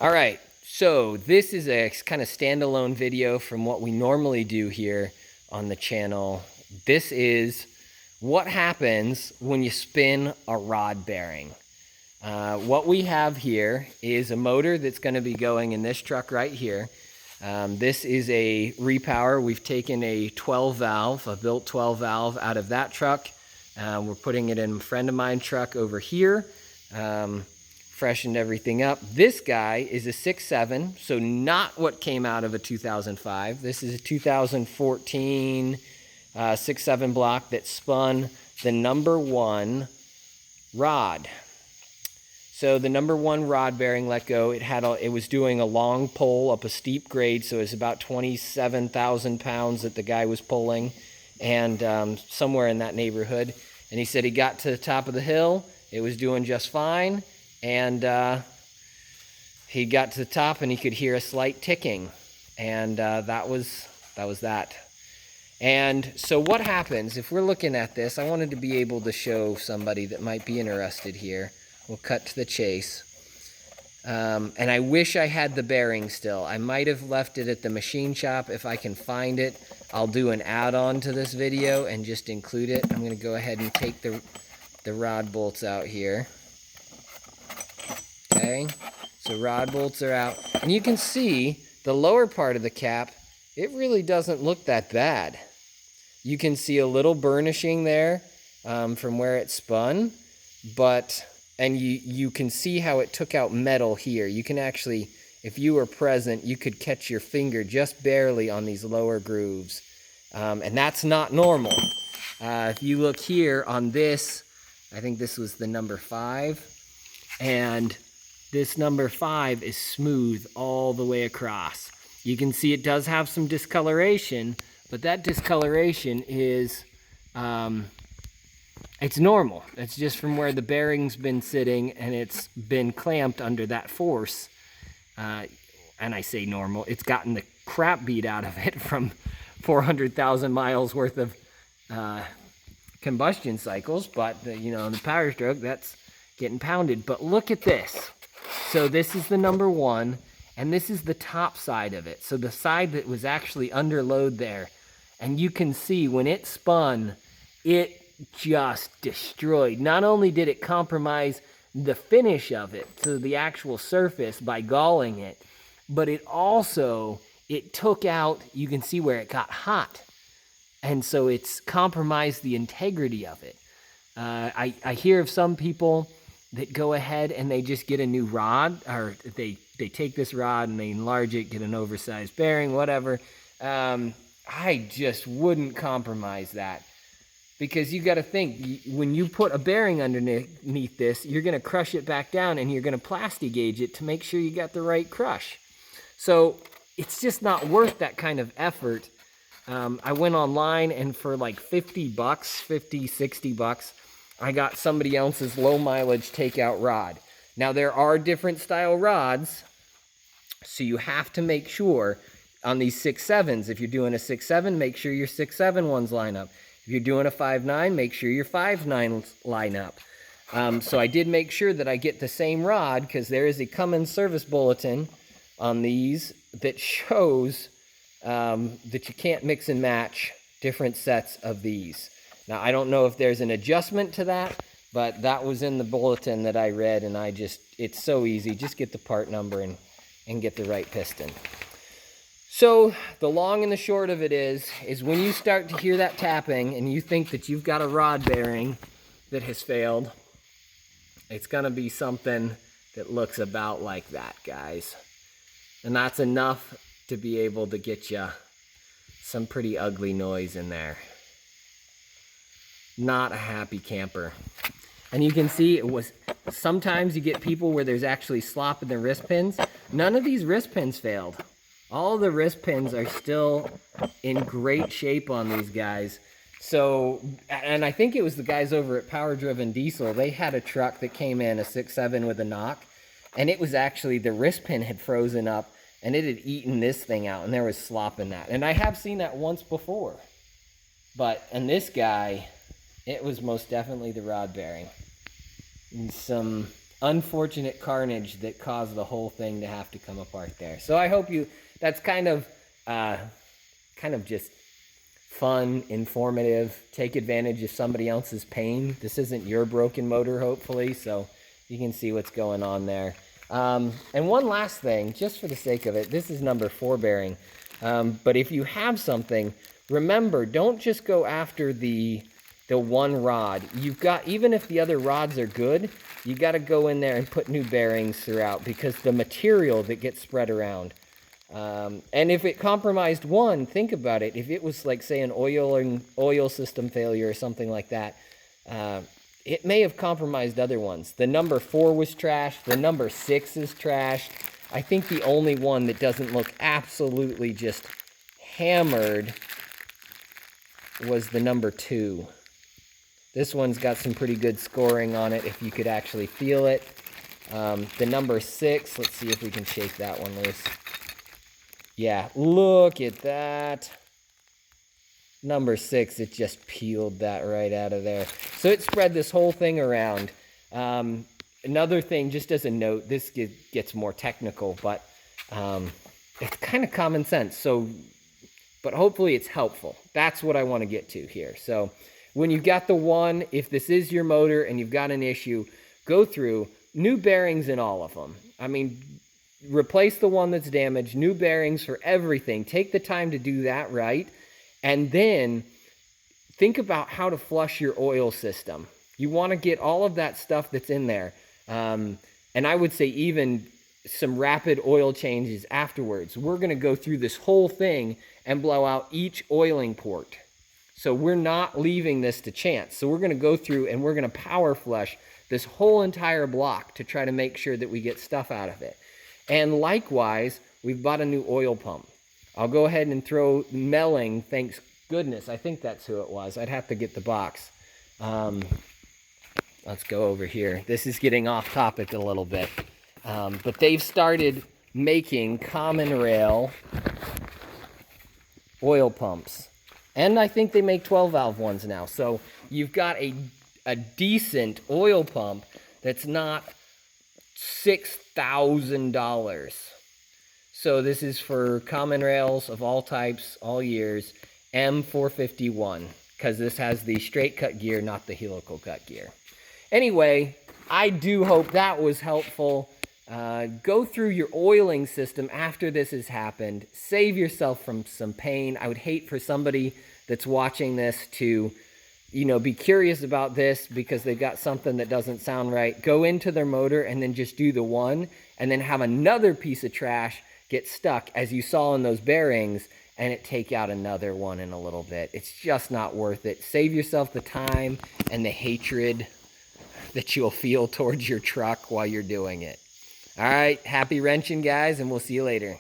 All right, so this is a kind of standalone video from what we normally do here on the channel. This is what happens when you spin a rod bearing. What we have here is a motor that's going to be going in this truck right here. This is a repower. We've taken a 12 valve, a built 12 valve out of that truck. We're putting it in a friend of mine's truck over here. Freshened everything up. This guy is a 6.7, so not what came out of a 2005. This is a 2014 6.7 block that spun the number one rod. So the number one rod bearing let go. It was doing a long pull up a steep grade, so it's about 27,000 pounds that the guy was pulling, and somewhere in that neighborhood. And he said he got to the top of the hill. It was doing just fine. And he got to the top and he could hear a slight ticking, and that was that. And so what happens if we're looking at this? I wanted to be able to show somebody that might be interested here. We'll cut to the chase. And I wish I had the bearing still. I might have left it at the machine shop. If I can find it, I'll do an add-on to this video and just include it. I'm going to go ahead and take the rod bolts out here. Okay, so rod bolts are out, and you can see the lower part of the cap, it really doesn't look that bad. You can see a little burnishing there from where it spun, and you can see how it took out metal here. You can actually, if you were present, you could catch your finger just barely on these lower grooves, and that's not normal. If you look here on this, I think this was the number 5, and this number 5 is smooth all the way across. You can see it does have some discoloration, but that discoloration is, it's normal. It's just from where the bearing's been sitting and it's been clamped under that force. And I say normal, it's gotten the crap beat out of it from 400,000 miles worth of combustion cycles, but the Power Stroke, that's getting pounded. But look at this. So this is the number 1, and this is the top side of it. So the side that was actually under load there. And you can see when it spun, it just destroyed. Not only did it compromise the finish of it, so the actual surface, by galling it, but it took out, you can see where it got hot. And so it's compromised the integrity of it. I hear of some people that go ahead and they just get a new rod, or they take this rod and they enlarge it, get an oversized bearing, whatever. I just wouldn't compromise that, because you got to think, when you put a bearing underneath this, you're going to crush it back down and you're going to plastic gauge it to make sure you got the right crush. So it's just not worth that kind of effort. I went online, and for like 50 bucks, 50, 60 bucks, I got somebody else's low mileage takeout rod. Now there are different style rods, so you have to make sure on these 6.7s, if you're doing a 6.7, make sure your 6.7 ones line up. If you're doing a 5.9, make sure your 5.9s line up. So I did make sure that I get the same rod, because there is a Cummins service bulletin on these that shows that you can't mix and match different sets of these. Now, I don't know if there's an adjustment to that, but that was in the bulletin that I read, and it's so easy. Just get the part number and get the right piston. So the long and the short of it is when you start to hear that tapping and you think that you've got a rod bearing that has failed, it's going to be something that looks about like that, guys. And that's enough to be able to get you some pretty ugly noise in there. Not a happy camper. And you can see sometimes you get people where there's actually slop in the wrist pins. None of these wrist pins failed. All the wrist pins are still in great shape on these guys. So, and I think it was the guys over at Power Driven Diesel. They had a truck that came in, a 6.7 with a knock, and it was actually, the wrist pin had frozen up and it had eaten this thing out, and there was slop in that. And I have seen that once before. And this guy, it was most definitely the rod bearing. And some unfortunate carnage that caused the whole thing to have to come apart there. So I hope that's kind of just fun, informative, take advantage of somebody else's pain. This isn't your broken motor, hopefully, so you can see what's going on there. And one last thing, just for the sake of it, this is number 4 bearing. But if you have something, remember, don't just go after the one rod. You've got, even if the other rods are good, you got to go in there and put new bearings throughout, because the material that gets spread around. And if it compromised one, think about it. If it was like, say, an oil system failure or something like that, it may have compromised other ones. The number 4 was trashed. The number 6 is trashed. I think the only one that doesn't look absolutely just hammered was the number 2. This one's got some pretty good scoring on it, if you could actually feel it. The number 6, let's see if we can shake that one loose. Yeah, look at that. Number 6, it just peeled that right out of there. So it spread this whole thing around. Another thing, just as a note, this gets more technical, but it's kind of common sense. So, but hopefully it's helpful. That's what I want to get to here. So when you've got the one, if this is your motor and you've got an issue, go through new bearings in all of them. I mean, replace the one that's damaged, new bearings for everything. Take the time to do that right. And then think about how to flush your oil system. You want to get all of that stuff that's in there. And I would say even some rapid oil changes afterwards. We're going to go through this whole thing and blow out each oiling port. So we're not leaving this to chance. So we're going to go through and we're going to power flush this whole entire block to try to make sure that we get stuff out of it. And likewise, we've bought a new oil pump. I'll go ahead and throw Melling, thanks goodness. I think that's who it was. I'd have to get the box. Let's go over here. This is getting off topic a little bit. But they've started making common rail oil pumps. And I think they make 12-valve ones now. So you've got a decent oil pump that's not $6,000. So this is for common rails of all types, all years, M451, because this has the straight cut gear, not the helical cut gear. Anyway, I do hope that was helpful. Go through your oiling system after this has happened. Save yourself from some pain. I would hate for somebody that's watching this to, be curious about this because they've got something that doesn't sound right. Go into their motor and then just do the one, and then have another piece of trash get stuck, as you saw in those bearings, and it take out another one in a little bit. It's just not worth it. Save yourself the time and the hatred that you'll feel towards your truck while you're doing it. All right, happy wrenching, guys, and we'll see you later.